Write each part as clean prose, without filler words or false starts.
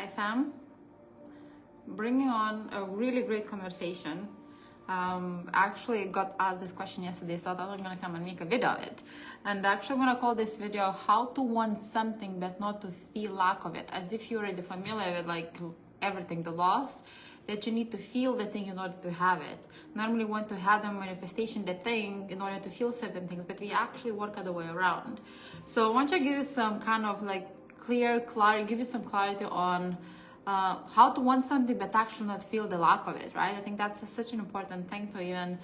Hi fam, bringing on a really great conversation. Actually got asked this question yesterday, so I thought I'm gonna come and make a video of it. And actually I'm gonna call this video how to want something but not to feel lack of it, as if you're already familiar with like everything, the laws, that you need to feel the thing in order to have it. Normally want to have the manifestation, the thing, in order to feel certain things, but we actually work other way around. So I want to give you some kind of like clarity, give you some clarity on how to want something but actually not feel the lack of it, right? I think that's such an important thing to even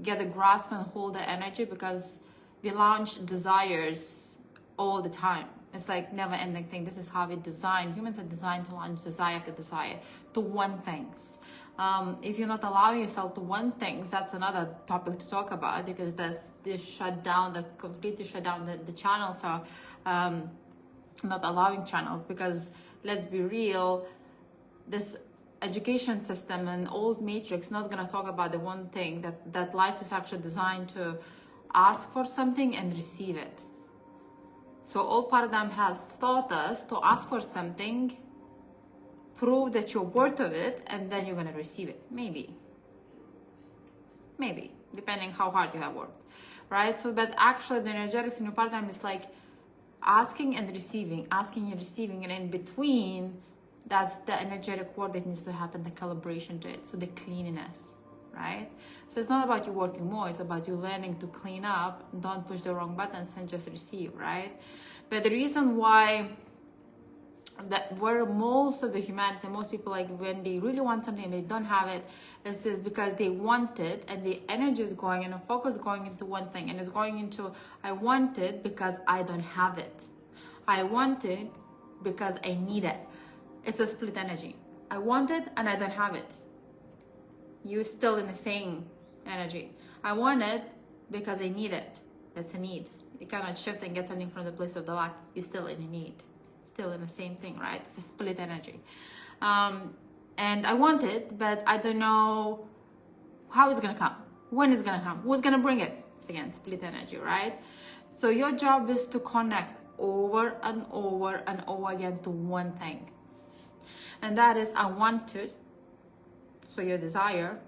get a grasp and hold the energy, because we launch desires all the time. It's like never ending thing. This is how we design. Humans are designed to launch desire after desire, to want things. If you're not allowing yourself to want things, that's another topic to talk about, because this completely shut down the channels are not allowing channels, because let's be real, this education system and old matrix not gonna talk about the one thing, that life is actually designed to ask for something and receive it. So old paradigm has taught us to ask for something, prove that you're worth of it, and then you're gonna receive it. Maybe, depending how hard you have worked, right? So, but actually the energetics in your paradigm is like asking and receiving, and in between, that's the energetic work that needs to happen, the calibration to it, so the cleanliness, right? So it's not about you working more, it's about you learning to clean up, don't push the wrong buttons and just receive, right? But the reason why where most of the humanity, most people, like when they really want something and they don't have it, it's just because they want it, and the energy is going and the focus is going into one thing, and it's going into, I want it because I don't have it, I want it because I need it. It's a split energy. I want it and I don't have it. You're still in the same energy. I want it because I need it. That's a need. You cannot shift and get something from the place of the lack. You're still in a need. Still in the same thing, right? It's a split energy. And I want it, but I don't know how it's gonna come, when it's gonna come, who's gonna bring it. It's again split energy, right? So your job is to connect over and over and over again to one thing, and that is I want it. So your desire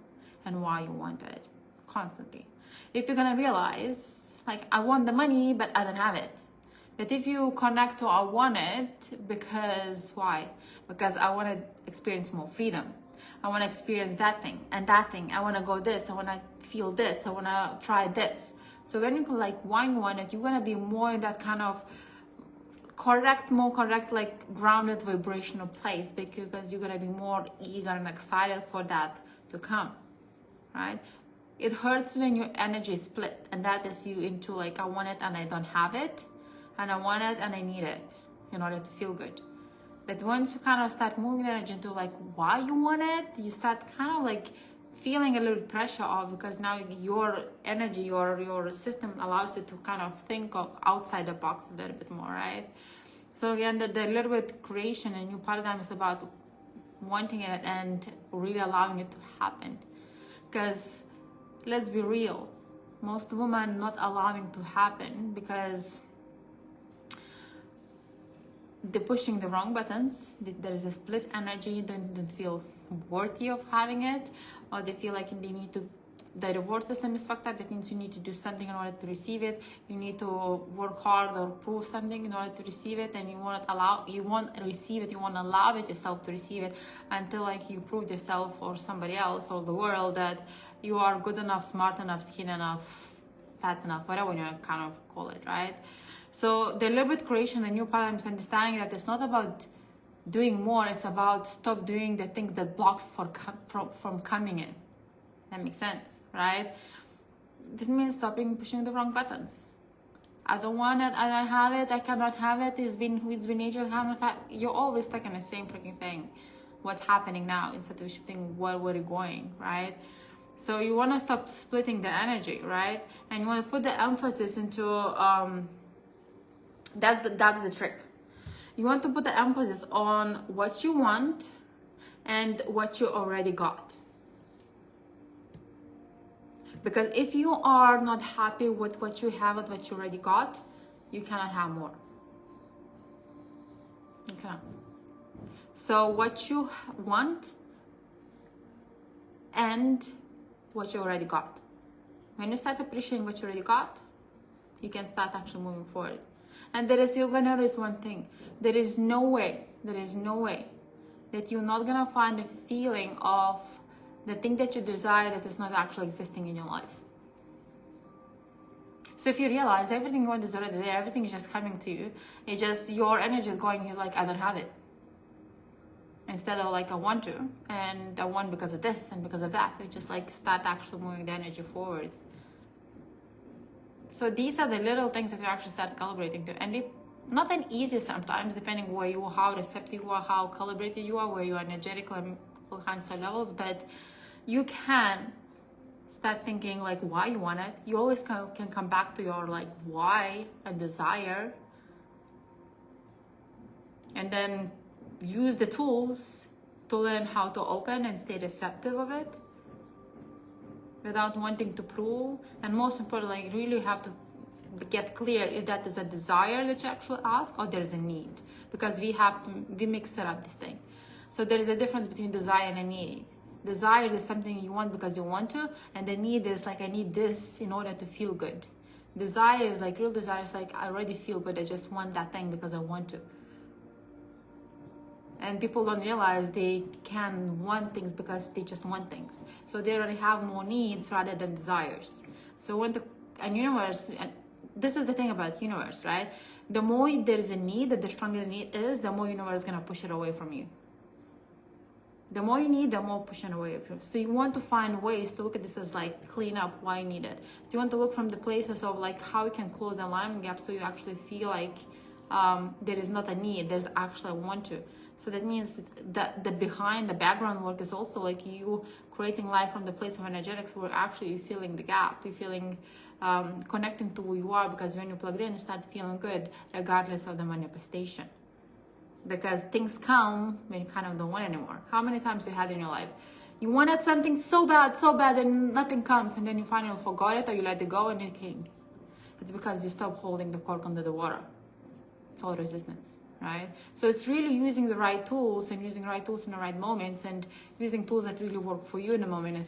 and why you want it constantly. If you're gonna realize, like, I want the money but I don't have it. But if you connect to I want it because why? Because I want to experience more freedom. I want to experience that thing and that thing. I want to go this. I want to feel this. I want to try this. So when you like why you want it, you're gonna be more in that kind of more correct, like grounded vibrational place, because you're gonna be more eager and excited for that to come, right? It hurts when your energy is split, and that is you into like I want it and I don't have it, and I want it and I need it in order to feel good. But once you kind of start moving the energy into like why you want it, you start kind of like feeling a little pressure off, because now your energy, your system allows you to kind of think of outside the box a little bit more, right? So again, the little bit creation and new paradigm is about wanting it and really allowing it to happen. Because let's be real, most women not allowing to happen because they're pushing the wrong buttons. There is a split energy. They don't feel worthy of having it, or they feel like they need to. The reward system is fucked up. That means you need to do something in order to receive it. You need to work hard or prove something in order to receive it, and you won't receive it. You won't allow it yourself to receive it until like you prove yourself or somebody else or the world that you are good enough, smart enough, skin enough, fat enough, whatever you kind of call it, right? So the little bit creation, the new paradigm is understanding that it's not about doing more, it's about stop doing the things that blocks from coming in. That makes sense, right? This means stopping pushing the wrong buttons. I don't want it, I don't have it, I cannot have it, it's been nature, you're always stuck in the same freaking thing. What's happening now instead of shifting where we're going, right? So you want to stop splitting the energy, right? And you want to put the emphasis into that's the trick. You want to put the emphasis on what you want and what you already got. Because if you are not happy with what you have and what you already got, you cannot have more. You cannot. So what you want and what you already got. When you start appreciating what you already got, you can start actually moving forward. And you're gonna notice one thing. There is no way that you're not gonna find a feeling of the thing that you desire that is not actually existing in your life. So if you realize everything you want is already there, everything is just coming to you, it's just your energy is going, you're like, I don't have it. Instead of like, I want to, and I want because of this and because of that. You just like start actually moving the energy forward. So these are the little things that you actually start calibrating to. And not that easy sometimes, depending where you are, how receptive you are, how calibrated you are, where you are energetically, all kinds of levels. But you can start thinking like why you want it. You always can come back to your like why and desire. And then use the tools to learn how to open and stay receptive of it without wanting to prove. And most importantly, like really have to get clear if that is a desire that you actually ask or there's a need, because we mix it up, this thing. So there is a difference between desire and a need. Desire is something you want because you want to, and the need is like, I need this in order to feel good. Desire is like, real desire is like, I already feel good, I just want that thing because I want to. And people don't realize they can want things because they just want things. So they already have more needs rather than desires. So when and universe, and this is the thing about universe, right? The more there's a need, the stronger the need is, the more universe is gonna push it away from you. The more you need, the more pushing away of you. So you want to find ways to look at this as like clean up why you need it. So you want to look from the places of like how you can close the alignment gap so you actually feel like there is not a need, there's actually a want to. So that means that the background work is also like you creating life from the place of energetics where actually you're feeling the gap, you're feeling connecting to who you are, because when you plugged in, you start feeling good regardless of the manifestation. Because things come when you kind of don't want anymore. How many times you had in your life? You wanted something so bad, and nothing comes, and then you finally forgot it or you let it go and it came. It's because you stopped holding the cork under the water. It's all resistance, right? So it's really using the right tools and using the right tools in the right moments and using tools that really work for you in the moment in